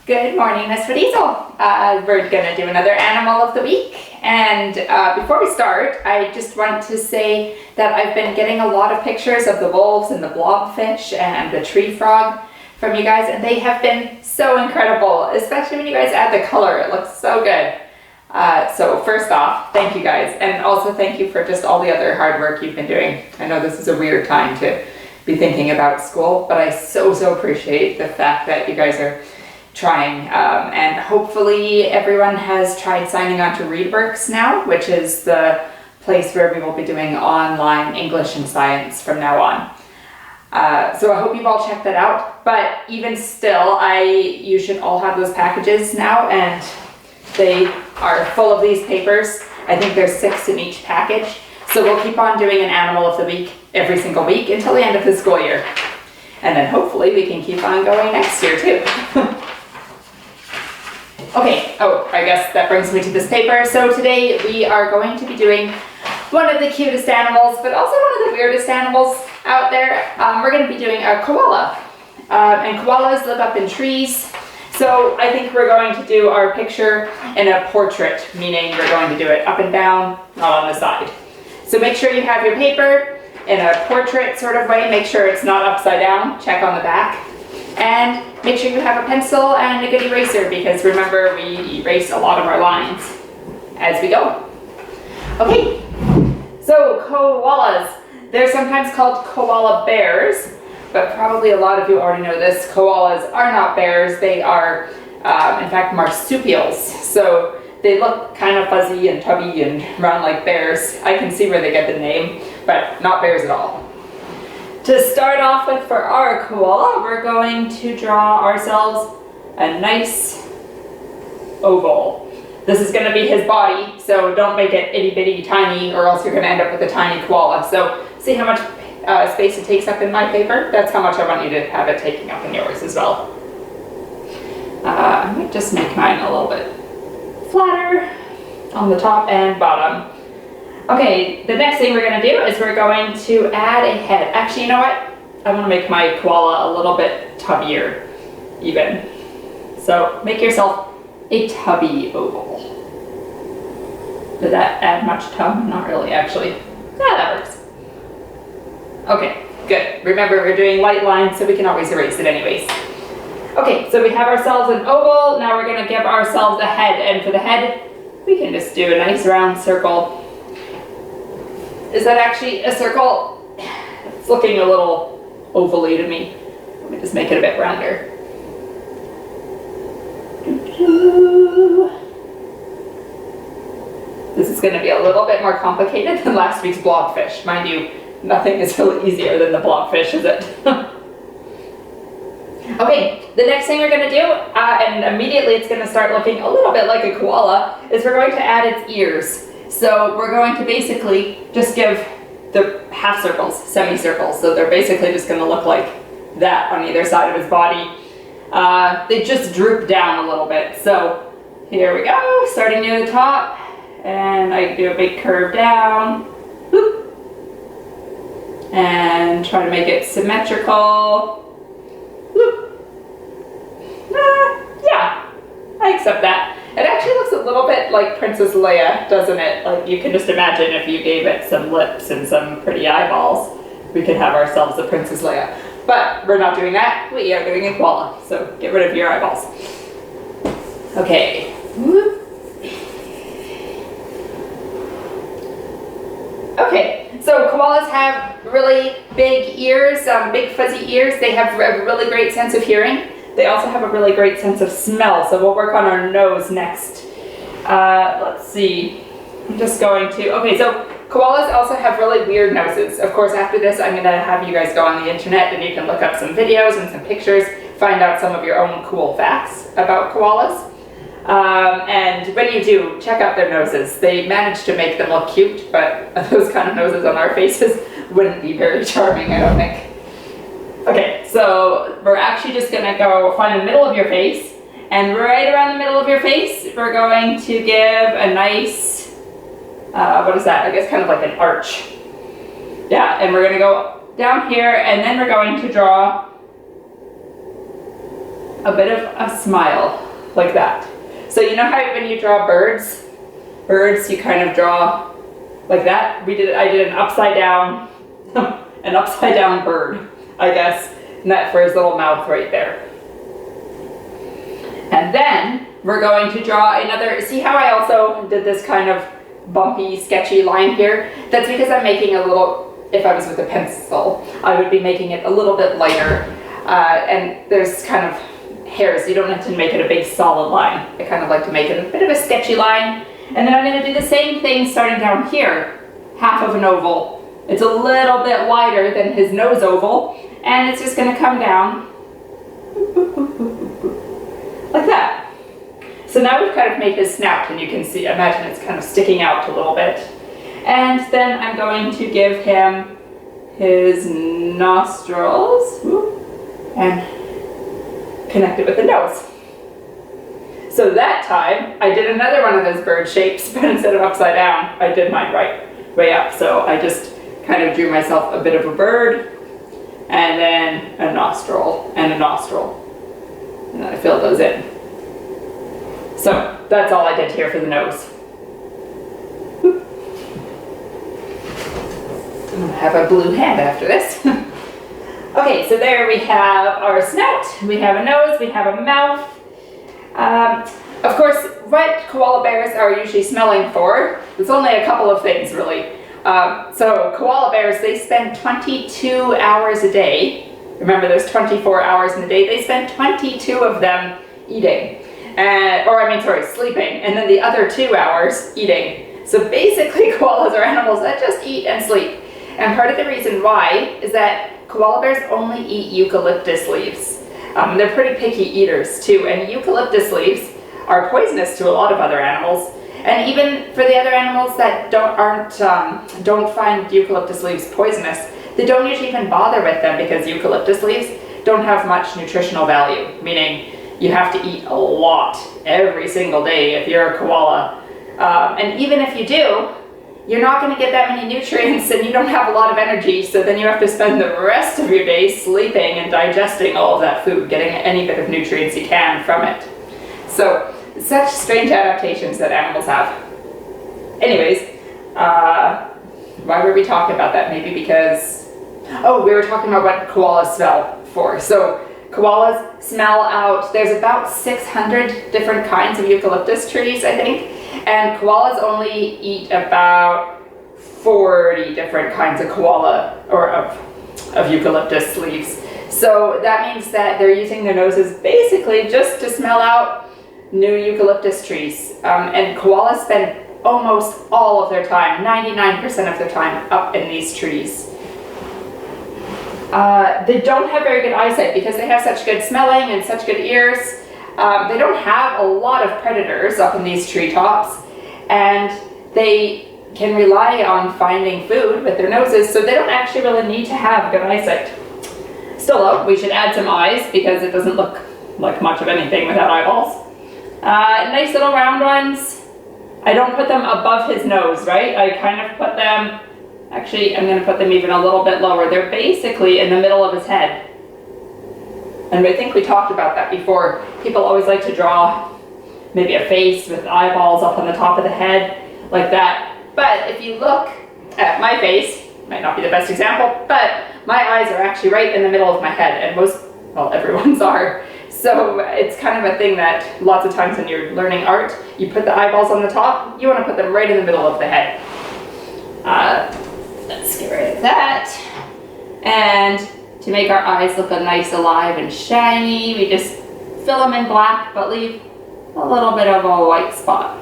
Good morning, Nus Wadeezulh. We're gonna do another animal of the week. And before we start, I just want to say that I've been getting a lot of pictures of the wolves and the blobfish and the tree frog from you guys, and they have been so incredible, especially when you guys add the color. It looks so good. So first off, thank you guys, and also thank you for just all the other hard work you've been doing. I know this is a weird time to be thinking about school, but I so appreciate the fact that you guys are trying, and hopefully everyone has tried signing on to ReadWorks now, which is the place where we will be doing online English and science from now on. So I hope you've all checked that out, but even still, you should all have those packages now, and they are full of these papers. I think there's 6 in each package, so we'll keep on doing an animal of the week every single week until the end of the school year, and then hopefully we can keep on going next year too. Okay, I guess that brings me to this paper. So today we are going to be doing one of the cutest animals, but also one of the weirdest animals out there. We're going to be doing a koala. And koalas live up in trees. So I think we're going to do our picture in a portrait, meaning we're going to do it up and down, not on the side. So make sure you have your paper in a portrait sort of way. Make sure it's not upside down. Check on the back. And make sure you have a pencil and a good eraser, because remember, we erase a lot of our lines as we go. Okay, so koalas. They're sometimes called koala bears, but probably a lot of you already know this. Koalas are not bears. They are, in fact, marsupials. So they look kind of fuzzy and tubby and round like bears. I can see where they get the name, but not bears at all. To start off with, for our koala, we're going to draw ourselves a nice oval. This is going to be his body, so don't make it itty bitty tiny, or else you're going to end up with a tiny koala. So see how much space it takes up in my paper? That's how much I want you to have it taking up in yours as well. I might just make mine a little bit flatter on the top and bottom. Okay, the next thing we're going to do is we're going to add a head. Actually, you know what? I want to make my koala a little bit tubbier, even. So make yourself a tubby oval. Did that add much tub? Not really, actually. Yeah, that works. Okay, good. Remember, we're doing light lines, so we can always erase it anyways. Okay, so we have ourselves an oval. Now we're going to give ourselves a head, and for the head, we can just do a nice round circle. Is that actually a circle? It's looking a little ovally to me. Let me just make it a bit rounder. This is going to be a little bit more complicated than last week's blobfish. Mind you, nothing is really easier than the blobfish, is it? Okay, the next thing we're going to do, and immediately it's going to start looking a little bit like a koala, is we're going to add its ears. So we're going to basically just give the half circles, semicircles. So they're basically just going to look like that on either side of his body. They just droop down a little bit. So here we go, starting near the top, and I do a big curve down, whoop, and try to make it symmetrical. Whoop. Yeah, I accept that. It actually looks a little bit like Princess Leia, doesn't it? Like, you can just imagine if you gave it some lips and some pretty eyeballs, we could have ourselves a Princess Leia. But we're not doing that. We are doing a koala, so get rid of your eyeballs. Okay. Whoop. Okay, so koalas have really big ears, big fuzzy ears. They have a really great sense of hearing. They also have a really great sense of smell, so we'll work on our nose next. Let's see, I'm just going to, okay, so koalas also have really weird noses. Of course, after this, I'm gonna have you guys go on the internet and you can look up some videos and some pictures, find out some of your own cool facts about koalas. And when you do, check out their noses. They manage to make them look cute, but those kind of noses on our faces wouldn't be very charming, I don't think. Okay, so we're actually just going to go find the middle of your face, and right around the middle of your face, we're going to give a nice, what is that? I guess kind of like an arch. Yeah, and we're going to go down here, and then we're going to draw a bit of a smile, like that. So you know how when you draw birds, you kind of draw like that? I did an upside down, an upside down bird, I guess, and that for his little mouth right there. And then we're going to draw another, see how I also did this kind of bumpy, sketchy line here? That's because I'm making a little, if I was with a pencil, I would be making it a little bit lighter. And there's kind of hairs, you don't have to make it a big solid line. I kind of like to make it a bit of a sketchy line. And then I'm going to do the same thing starting down here, half of an oval. It's a little bit wider than his nose oval, and it's just going to come down like that. So now we've kind of made his snout, and you can see, imagine it's kind of sticking out a little bit. And then I'm going to give him his nostrils and connect it with the nose. So that time, I did another one of those bird shapes, but instead of upside down, I did mine way up. So I just kind of drew myself a bit of a bird, and then a nostril, and a nostril. And then I filled those in. So that's all I did here for the nose. I'm gonna have a blue hand after this. Okay, so there we have our snout, we have a nose, we have a mouth. Of course, what koala bears are usually smelling for, there's only a couple of things really. So koala bears, they spend 22 hours a day. Remember, there's 24 hours in a day. They spend 22 of them eating, sleeping, and then the other 2 hours eating. So basically, koalas are animals that just eat and sleep. And part of the reason why is that koala bears only eat eucalyptus leaves. They're pretty picky eaters too, and eucalyptus leaves are poisonous to a lot of other animals. And even for the other animals that don't find eucalyptus leaves poisonous, they don't usually even bother with them because eucalyptus leaves don't have much nutritional value, meaning you have to eat a lot every single day if you're a koala. And even if you do, you're not going to get that many nutrients and you don't have a lot of energy, so then you have to spend the rest of your day sleeping and digesting all of that food, getting any bit of nutrients you can from it. So, such strange adaptations that animals have. Anyways, why were we talking about that? Maybe because, we were talking about what koalas smell for. So, koalas smell out, there's about 600 different kinds of eucalyptus trees, I think. And koalas only eat about 40 different kinds of koala, or of eucalyptus leaves. So that means that they're using their noses basically just to smell out new eucalyptus trees. And koalas spend almost all of their time, 99% of their time, up in these trees. They don't have very good eyesight because they have such good smelling and such good ears. They don't have a lot of predators up in these treetops, and they can rely on finding food with their noses, so they don't actually really need to have good eyesight. Still though, we should add some eyes because it doesn't look like much of anything without eyeballs. Nice little round ones. I don't put them above his nose, right? I kind of put them, actually I'm going to put them even a little bit lower. They're basically in the middle of his head. And I think we talked about that before. People always like to draw maybe a face with eyeballs up on the top of the head, like that. But if you look at my face, might not be the best example, but my eyes are actually right in the middle of my head, and everyone's are. So it's kind of a thing that lots of times when you're learning art, you put the eyeballs on the top, you want to put them right in the middle of the head. Let's get rid of that. And to make our eyes look nice, alive, and shiny, we just fill them in black, but leave a little bit of a white spot.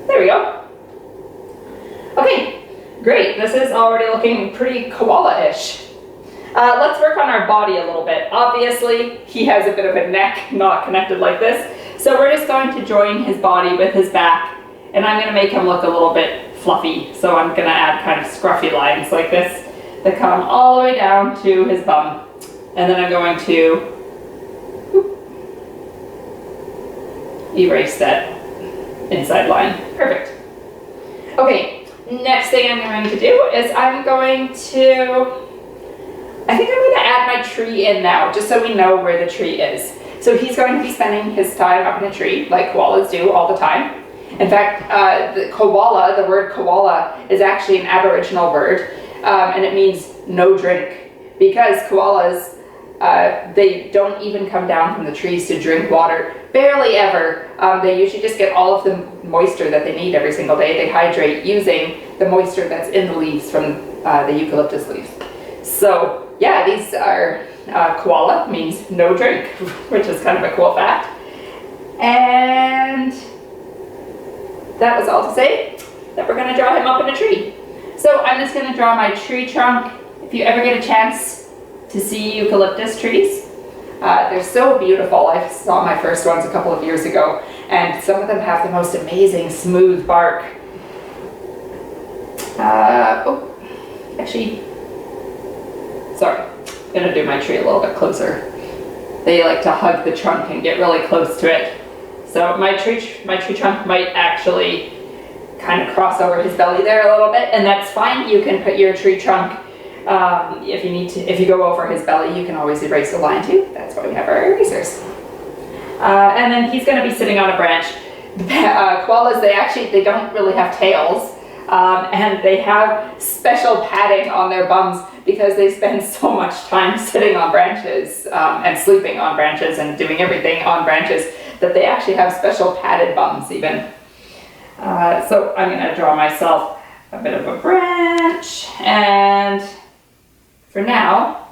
There we go. Okay, great. This is already looking pretty koala-ish. Let's work on our body a little bit. Obviously, he has a bit of a neck not connected like this, so we're just going to join his body with his back, and I'm going to make him look a little bit fluffy, so I'm going to add kind of scruffy lines like this that come all the way down to his bum. And then I'm going to erase that inside line. Perfect. Okay, next thing I'm going to do is I think I'm going to add my tree in now, just so we know where the tree is. So he's going to be spending his time up in a tree, like koalas do all the time. In fact, the koala, the word koala, is actually an Aboriginal word, and it means no drink, because koalas, they don't even come down from the trees to drink water, barely ever. They usually just get all of the moisture that they need every single day. They hydrate using the moisture that's in the leaves from the eucalyptus leaves. So yeah, these are, koala means no drink, which is kind of a cool fact. And that was all to say that we're going to draw him up in a tree. So I'm just going to draw my tree trunk. If you ever get a chance to see eucalyptus trees, they're so beautiful. I saw my first ones a couple of years ago, and some of them have the most amazing smooth bark. Actually, sorry, I'm going to do my tree a little bit closer. They like to hug the trunk and get really close to it. So my tree trunk might actually kind of cross over his belly there a little bit, and that's fine. You can put your tree trunk, if you need to, if you go over his belly, you can always erase the line too. That's why we have our erasers. And then he's going to be sitting on a branch. Koalas, they don't really have tails, and they have special padding on their bums because they spend so much time sitting on branches and sleeping on branches and doing everything on branches that they actually have special padded bums even. So I'm going to draw myself a bit of a branch, and for now,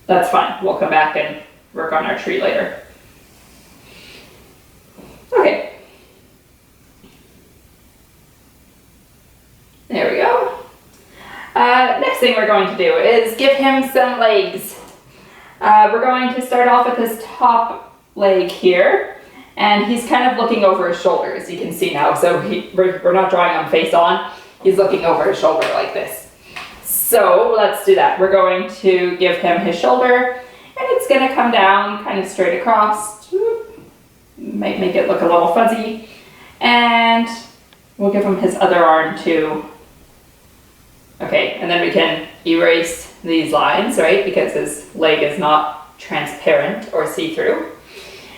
that's fine. We'll come back and work on our tree later. Okay. There we go. Next thing we're going to do is give him some legs. We're going to start off with his top leg here, and he's kind of looking over his shoulder, as you can see now. So we're not drawing him face on. He's looking over his shoulder like this. So let's do that. We're going to give him his shoulder, and it's going to come down kind of straight across. Might make it look a little fuzzy. And we'll give him his other arm too. Okay, and then we can erase these lines, right? Because his leg is not transparent or see-through.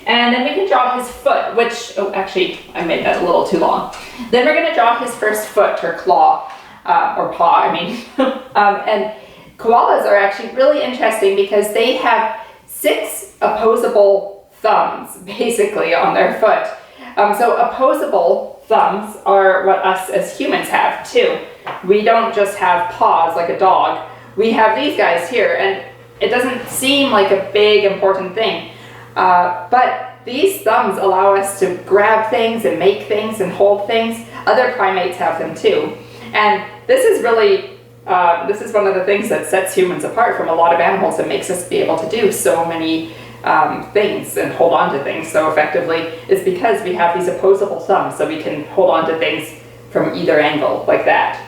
And then we can draw his foot, which, oh, actually, I made that a little too long. Then we're going to draw his first foot, or claw, or paw, I mean. And koalas are actually really interesting because they have 6 opposable thumbs, basically, on their foot. So opposable thumbs are what us as humans have, too. We don't just have paws like a dog. We have these guys here, and it doesn't seem like a big, important thing. But these thumbs allow us to grab things and make things and hold things. Other primates have them too. And this is really, this is one of the things that sets humans apart from a lot of animals and makes us be able to do so many things and hold on to things so effectively, is because we have these opposable thumbs, so we can hold on to things from either angle like that.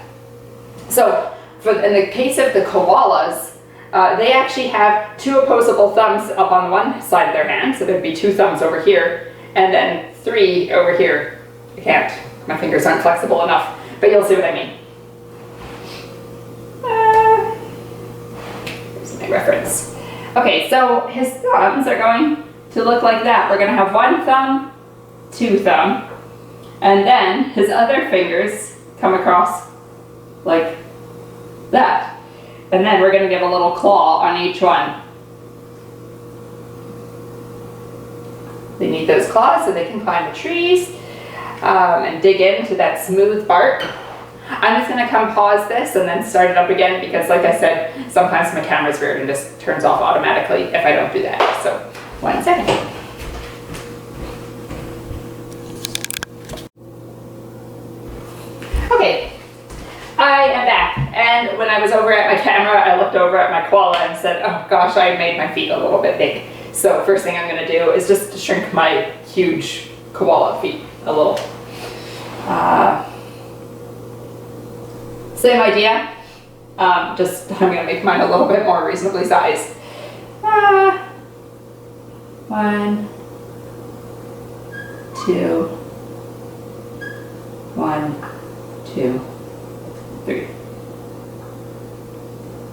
So in the case of the koalas, they actually have 2 opposable thumbs up on one side of their hand, so there'd be 2 thumbs over here, and then 3 over here. I can't, my fingers aren't flexible enough, but you'll see what I mean. Here's my reference. Okay, so his thumbs are going to look like that. We're going to have 1 thumb, 2 thumb, and then his other fingers come across like that. And then we're going to give a little claw on each one. They need those claws so they can climb the trees and dig into that smooth bark. I'm just going to come pause this and then start it up again because, like I said, sometimes my camera's weird and just turns off automatically if I don't do that. So, 1 second. Okay. I am back, and when I was over at my camera, I looked over at my koala and said, oh gosh, I made my feet a little bit big. So first thing I'm going to do is just shrink my huge koala feet a little. Same idea, just I'm going to make mine a little bit more reasonably sized. 1, 2, 1, 2, 3.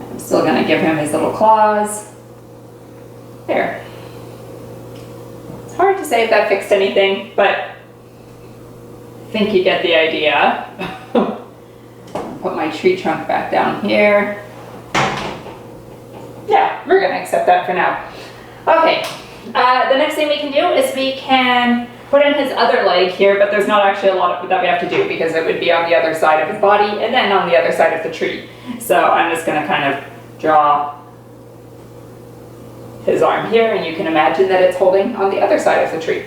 I'm still going to give him his little claws. There. It's hard to say if that fixed anything, but I think you get the idea. Put my tree trunk back down here. Yeah, we're gonna accept that for now. Okay, the next thing we can do is we can put in his other leg here, but there's not actually a lot that we have to do because it would be on the other side of his body and then on the other side of the tree. So I'm just gonna kind of draw his arm here, and you can imagine that it's holding on the other side of the tree.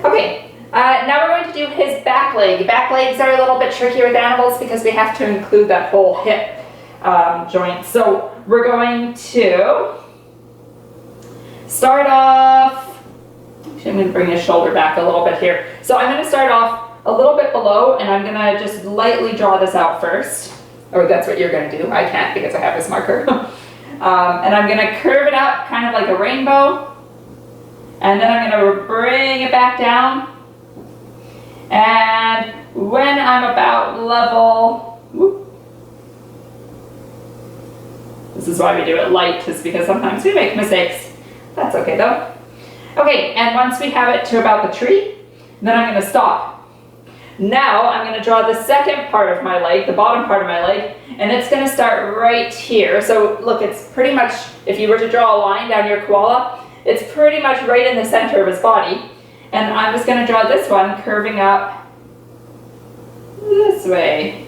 Okay, now we're going to do his back leg. Back legs are a little bit trickier with animals because we have to include that whole hip joint. So we're going to start off, actually I'm going to bring his shoulder back a little bit here. So I'm going to start off a little bit below, and I'm going to just lightly draw this out first. Or that's what you're going to do. I can't because I have this marker. And I'm going to curve it up kind of like a rainbow. And then I'm going to bring it back down. And when I'm about level, whoop, this is why we do it light, is because sometimes we make mistakes. That's okay though. Okay, and once we have it to about the tree, then I'm going to stop. Now I'm going to draw the second part of my leg, the bottom part of my leg, and it's going to start right here. So look, it's pretty much, if you were to draw a line down your koala, it's pretty much right in the center of his body. And I'm just going to draw this one curving up this way.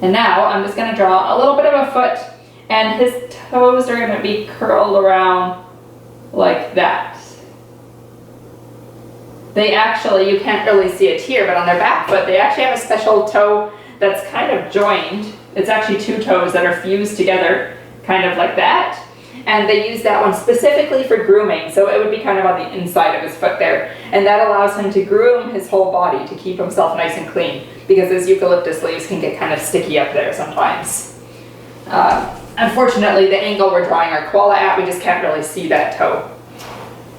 And now I'm just going to draw a little bit of a foot, and his toes are going to be curled around like that. They actually, you can't really see it here, but on their back foot, they actually have a special toe that's kind of joined. It's actually two toes that are fused together, kind of like that. And they use that one specifically for grooming, so it would be kind of on the inside of his foot there. And that allows him to groom his whole body to keep himself nice and clean, because his eucalyptus leaves can get kind of sticky up there sometimes. Unfortunately, the angle we're drawing our koala at, we just can't really see that toe.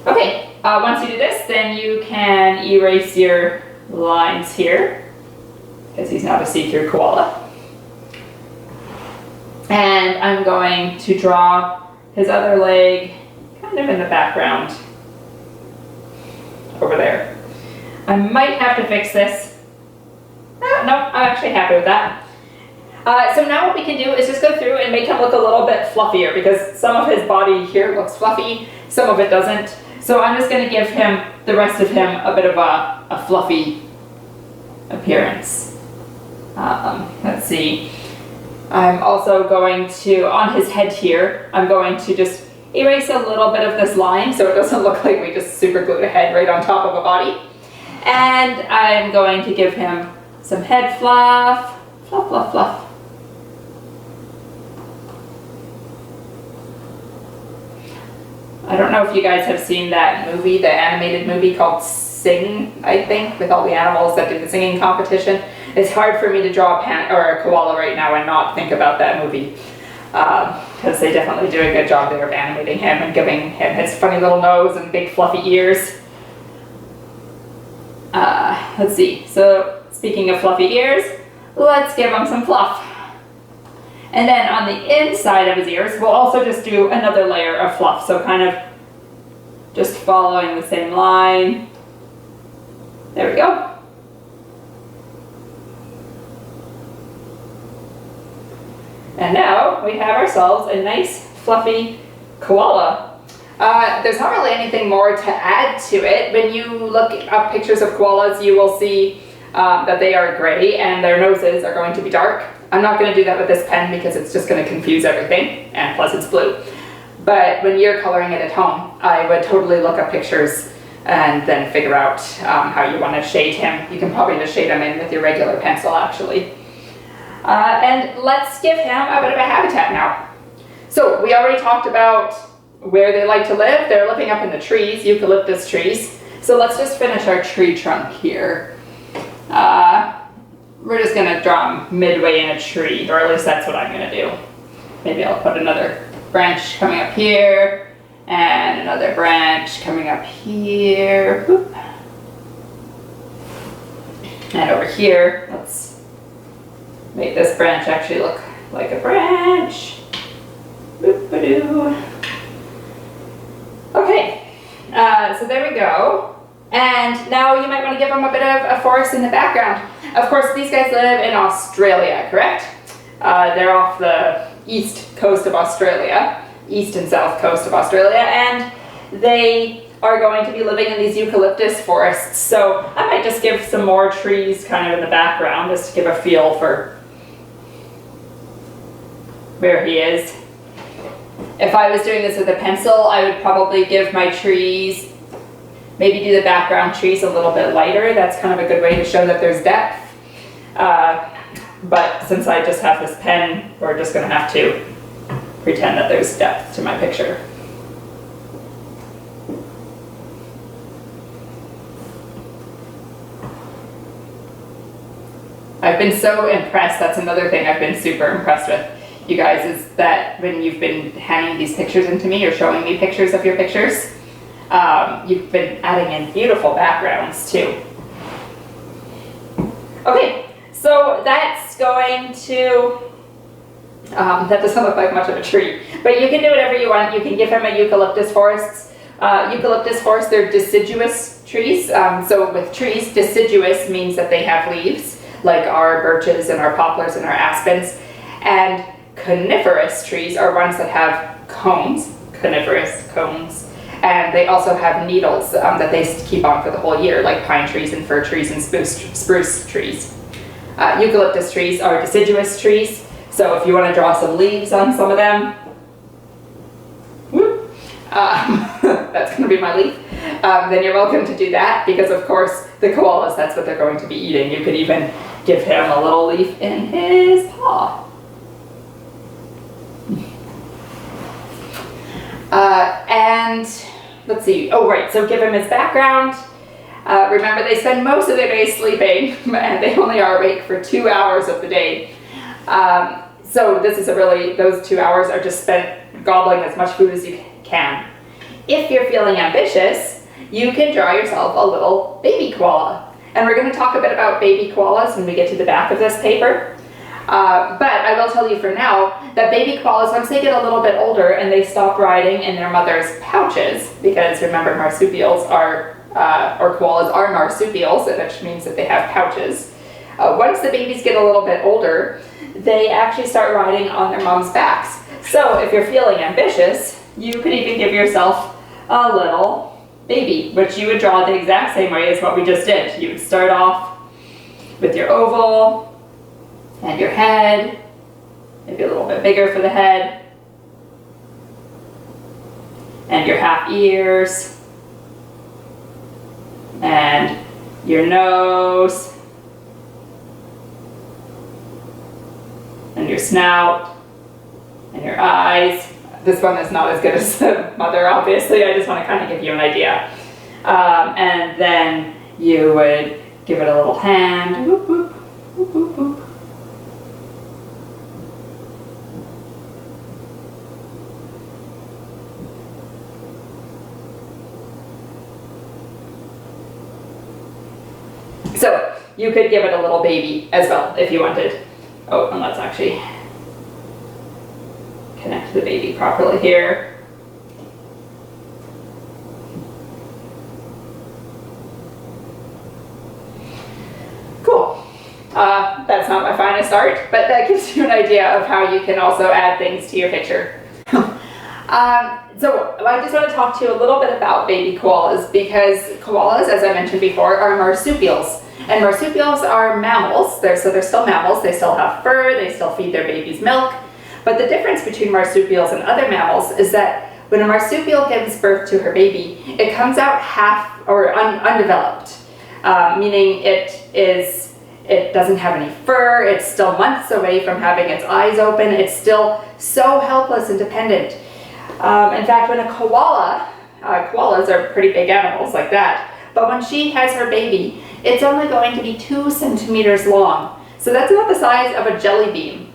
Okay, once you do this, then you can erase your lines here, because he's not a see-through koala. And I'm going to draw his other leg kind of in the background over there. I might have to fix this. No, I'm actually happy with that. So now what we can do is just go through and make him look a little bit fluffier, because some of his body here looks fluffy, some of it doesn't. So I'm just going to give him, the rest of him, a bit of a fluffy appearance. Let's see. I'm also going to, on his head here, I'm going to just erase a little bit of this line so it doesn't look like we just super glued a head right on top of a body. And I'm going to give him some head fluff, fluff, fluff, fluff. I don't know if you guys have seen that movie, the animated movie called Sing, I think, with all the animals that do the singing competition. It's hard for me to draw a koala right now and not think about that movie, because they definitely do a good job there of animating him and giving him his funny little nose and big fluffy ears. Let's see, so speaking of fluffy ears, let's give him some fluff. And then on the inside of his ears, we'll also just do another layer of fluff, so kind of just following the same line. There we go. And now we have ourselves a nice fluffy koala. There's not really anything more to add to it. When you look up pictures of koalas, you will see that they are gray and their noses are going to be dark. I'm not going to do that with this pen because it's just going to confuse everything, and plus it's blue. But when you're coloring it at home, I would totally look up pictures and then figure out how you want to shade him. You can probably just shade him in with your regular pencil, actually. And let's give him a bit of a habitat now. So we already talked about where they like to live. They're living up in the trees, eucalyptus trees. So let's just finish our tree trunk here. We're just going to draw him midway in a tree, or at least that's what I'm going to do. Maybe I'll put another branch coming up here, and another branch coming up here. Whoop. And over here, let's make this branch actually look like a branch. Boop-a-doo. Okay, so there we go. And now you might want to give them a bit of a forest in the background. Of course, these guys live in Australia, correct? They're off the east coast of Australia, east and south coast of Australia, and they are going to be living in these eucalyptus forests. So I might just give some more trees kind of in the background, just to give a feel for where he is. If I was doing this with a pencil, I would probably give my trees, maybe do the background trees a little bit lighter. That's kind of a good way to show that there's depth. But since I just have this pen, we're just going to have to pretend that there's depth to my picture. I've been so impressed. That's another thing I've been super impressed with, you guys, is that when you've been handing these pictures into me or showing me pictures of your pictures, you've been adding in beautiful backgrounds too. Okay, so that's going to, that doesn't look like much of a tree, but you can do whatever you want. You can give him a eucalyptus forest. Eucalyptus forests, they're deciduous trees. So with trees, deciduous means that they have leaves, like our birches and our poplars and our aspens. And coniferous trees are ones that have cones, coniferous cones. And they also have needles that they keep on for the whole year, like pine trees and fir trees and spruce trees. Eucalyptus trees are deciduous trees. So if you want to draw some leaves on some of them, whoop, that's going to be my leaf, then you're welcome to do that, because of course the koalas, that's what they're going to be eating. You could even give him a little leaf in his paw. And let's see, oh right, so give him his background. Remember, they spend most of their day sleeping, and they only are awake for 2 hours of the day. So this is those 2 hours are just spent gobbling as much food as you can. If you're feeling ambitious, you can draw yourself a little baby koala. And we're going to talk a bit about baby koalas when we get to the back of this paper. But I will tell you for now that baby koalas, once they get a little bit older and they stop riding in their mother's pouches, because remember, marsupials are, or koalas are marsupials, which means that they have pouches. Once the babies get a little bit older, they actually start riding on their mom's backs. So if you're feeling ambitious, you could even give yourself a little baby, which you would draw the exact same way as what we just did. You would start off with your oval and your head, maybe a little bit bigger for the head, and your half ears, and your nose, and your snout, and your eyes. This one is not as good as the mother, obviously. I just want to kind of give you an idea. And then you would give it a little hand. Whoop, whoop, whoop, whoop, whoop. So you could give it a little baby as well if you wanted. Oh, and let's actually connect the baby properly here. Cool. That's not my finest art, but that gives you an idea of how you can also add things to your picture. So I just want to talk to you a little bit about baby koalas, because koalas, as I mentioned before, are marsupials. And marsupials are mammals, so they're still mammals, they still have fur, they still feed their babies milk. But the difference between marsupials and other mammals is that when a marsupial gives birth to her baby, it comes out half or undeveloped, meaning it doesn't have any fur, it's still months away from having its eyes open, it's still so helpless and dependent. In fact, when a koala, koalas are pretty big animals like that, but when she has her baby, it's only going to be 2 centimeters long. So that's about the size of a jelly bean.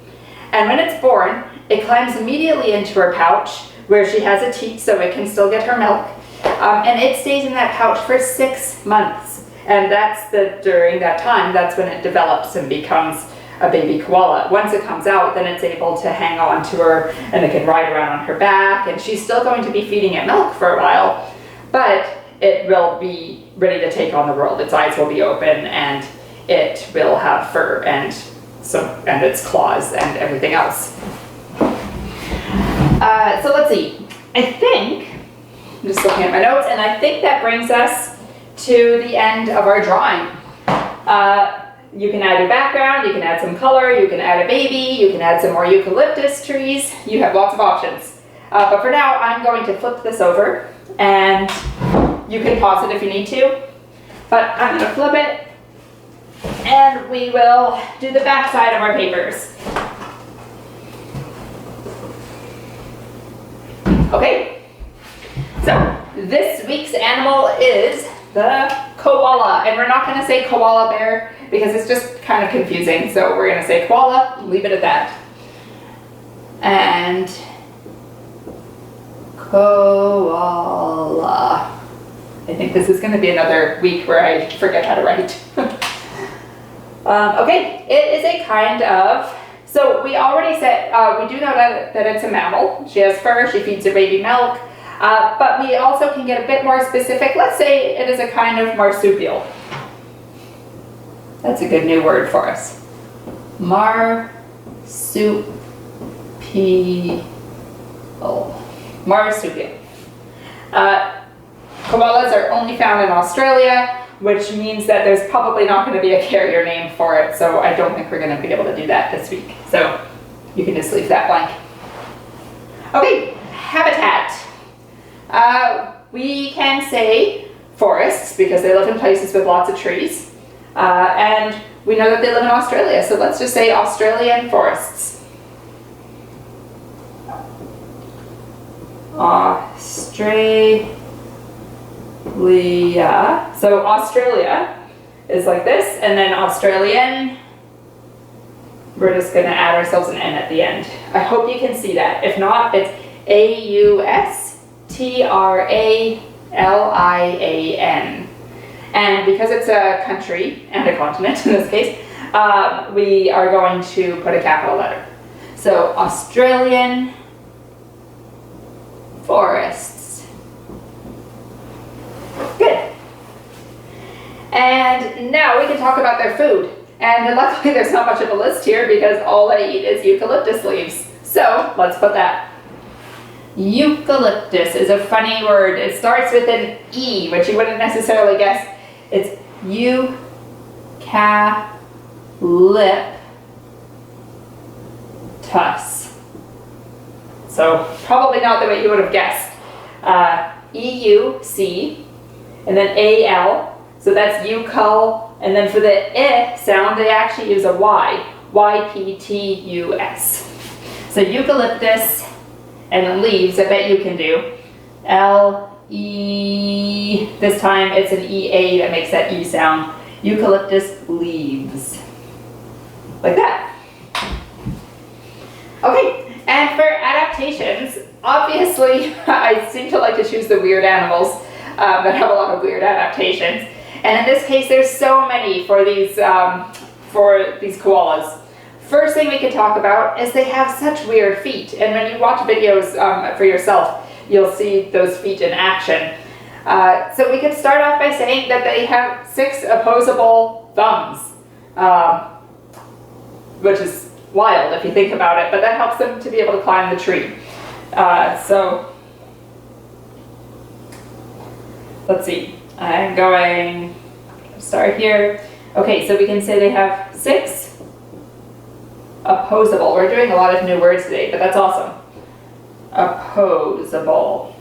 And when it's born, it climbs immediately into her pouch, where she has a teat so it can still get her milk. And it stays in that pouch for 6 months. And during that time, that's when it develops and becomes a baby koala. Once it comes out, then it's able to hang on to her and it can ride around on her back, and she's still going to be feeding it milk for a while, but it will be ready to take on the world. Its eyes will be open and it will have fur and its claws and everything else. So let's see. I'm just looking at my notes, and I think that brings us to the end of our drawing. You can add your background, you can add some color, you can add a baby, you can add some more eucalyptus trees. You have lots of options. But for now, I'm going to flip this over, and you can pause it if you need to. But I'm going to flip it, and we will do the back side of our papers. Okay. So this week's animal is the koala, and we're not going to say koala bear because it's just kind of confusing, so we're going to say koala, leave it at that. And koala. I think this is going to be another week where I forget how to write. Okay, it is a kind of, so we already said, we do know that it's a mammal. She has fur, she feeds her baby milk. But we also can get a bit more specific. Let's say it is a kind of marsupial. That's a good new word for us. Marsupial. Marsupial. Koalas are only found in Australia, which means that there's probably not going to be a carrier name for it, so I don't think we're going to be able to do that this week. So you can just leave that blank. Okay, habitat. We can say forests because they live in places with lots of trees. And we know that they live in Australia, so let's just say Australian forests. Australia. So Australia is like this, and then Australian, we're just going to add ourselves an N at the end. I hope you can see that. If not, it's AUSTRALIAN. And because it's a country and a continent in this case, we are going to put a capital letter. So Australian forests. Good. And now we can talk about their food. And luckily there's not much of a list here because all they eat is eucalyptus leaves. So let's put that. Eucalyptus is a funny word. It starts with an E, which you wouldn't necessarily guess. It's eucalyptus. So probably not the way you would have guessed. EUC and then AL. So that's eucal. And then for the I sound, they actually use a Y. YPTUS. So eucalyptus. And then leaves, I bet you can do. L-E, this time it's an E-A that makes that E sound. Eucalyptus leaves. Like that. Okay, and for adaptations, obviously I seem to like to choose the weird animals that have a lot of weird adaptations. And in this case, there's so many for these koalas. First thing we could talk about is they have such weird feet, and when you watch videos for yourself, you'll see those feet in action. So we could start off by saying that they have 6 opposable thumbs, which is wild if you think about it, but that helps them to be able to climb the tree. So let's see, I'm going to start here. Okay, so we can say they have 6 opposable. We're doing a lot of new words today, but that's awesome. Opposable.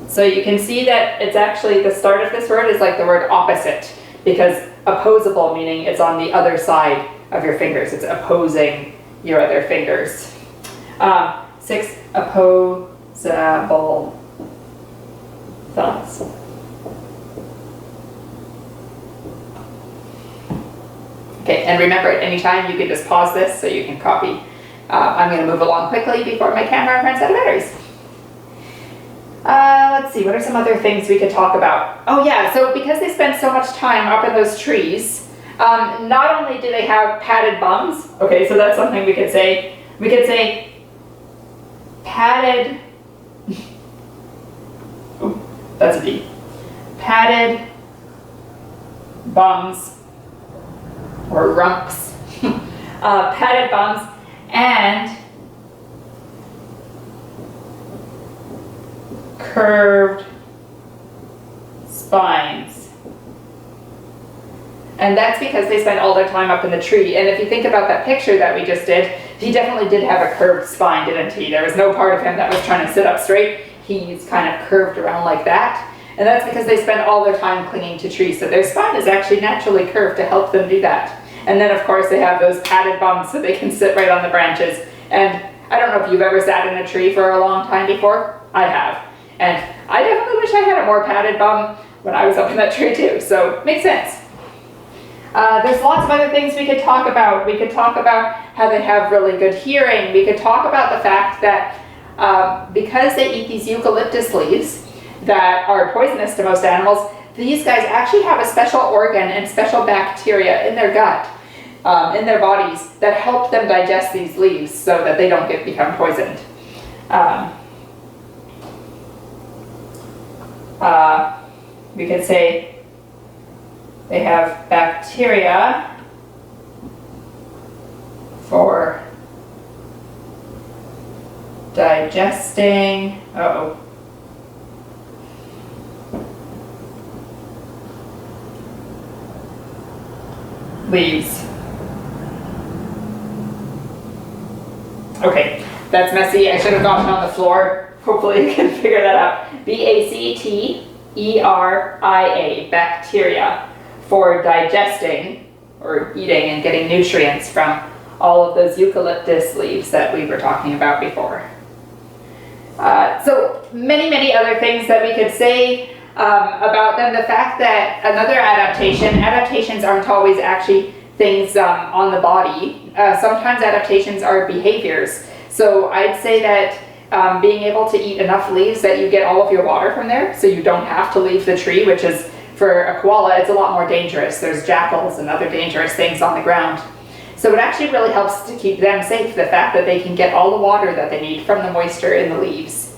So you can see that it's actually, the start of this word is like the word opposite, because opposable meaning it's on the other side of your fingers. It's opposing your other fingers. 6 opposable thumbs. Okay, and remember at any time you can just pause this so you can copy. I'm going to move along quickly before my camera runs out of batteries. Let's see, what are some other things we could talk about? Oh yeah, so because they spend so much time up in those trees, Not only do they have padded bums, okay, so that's something we could say. We could say padded, oh, that's a B, padded bums, or rumps, padded bums, and curved spines. And that's because they spend all their time up in the tree. And if you think about that picture that we just did, he definitely did have a curved spine, didn't he? There was no part of him that was trying to sit up straight. He's kind of curved around like that. And that's because they spend all their time clinging to trees. So their spine is actually naturally curved to help them do that. And then of course they have those padded bums so they can sit right on the branches. And I don't know if you've ever sat in a tree for a long time before. I have. And I definitely wish I had a more padded bum when I was up in that tree too. So makes sense. There's lots of other things we could talk about. We could talk about how they have really good hearing. We could talk about the fact that because they eat these eucalyptus leaves that are poisonous to most animals, these guys actually have a special organ and special bacteria in their gut, in their bodies, that help them digest these leaves so that they don't become poisoned. We could say they have bacteria for digesting, leaves. Okay, that's messy. I should have gotten on the floor. Hopefully you can figure that out. bacteria, bacteria, for digesting or eating and getting nutrients from all of those eucalyptus leaves that we were talking about before. So many other things that we could say about them. The fact that another adaptations aren't always actually things on the body. Sometimes adaptations are behaviors. So I'd say that being able to eat enough leaves that you get all of your water from there, so you don't have to leave the tree, which is, for a koala, it's a lot more dangerous. There's jackals and other dangerous things on the ground. So it actually really helps to keep them safe, the fact that they can get all the water that they need from the moisture in the leaves.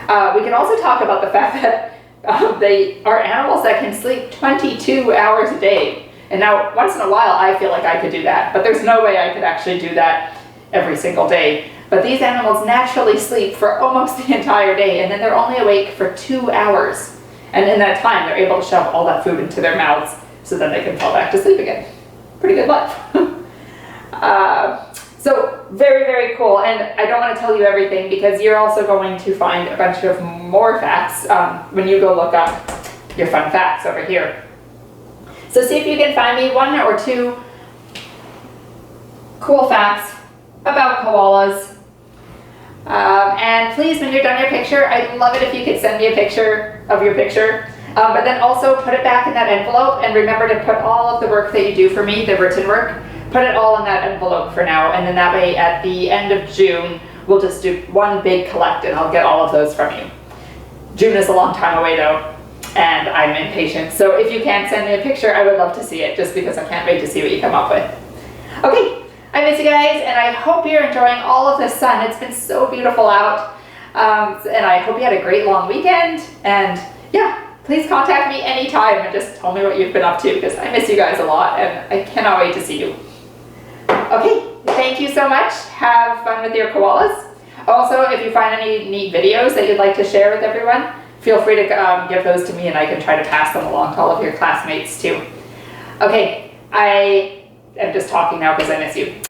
We can also talk about the fact that they are animals that can sleep 22 hours a day. And now, once in a while, I feel like I could do that, but there's no way I could actually do that every single day. But these animals naturally sleep for almost the entire day, and then they're only awake for 2 hours. And in that time, they're able to shove all that food into their mouths so then they can fall back to sleep again. Pretty good life. So very cool. And I don't want to tell you everything because you're also going to find a bunch of more facts when you go look up your fun facts over here. So see if you can find me 1 or 2 cool facts about koalas. And please, when you're done your picture, I'd love it if you could send me a picture of your picture. But then also put it back in that envelope, and remember to put all of the work that you do for me, the written work, put it all in that envelope for now. And then that way at the end of June, we'll just do one big collect and I'll get all of those from you. June is a long time away though, and I'm impatient. So if you can send me a picture, I would love to see it, just because I can't wait to see what you come up with. Okay. I miss you guys, and I hope you're enjoying all of the sun. It's been so beautiful out, and I hope you had a great long weekend. And yeah, please contact me anytime and just tell me what you've been up to, because I miss you guys a lot, and I cannot wait to see you. Okay, thank you so much. Have fun with your koalas. Also, if you find any neat videos that you'd like to share with everyone, feel free to give those to me, and I can try to pass them along to all of your classmates too. Okay, I am just talking now because I miss you.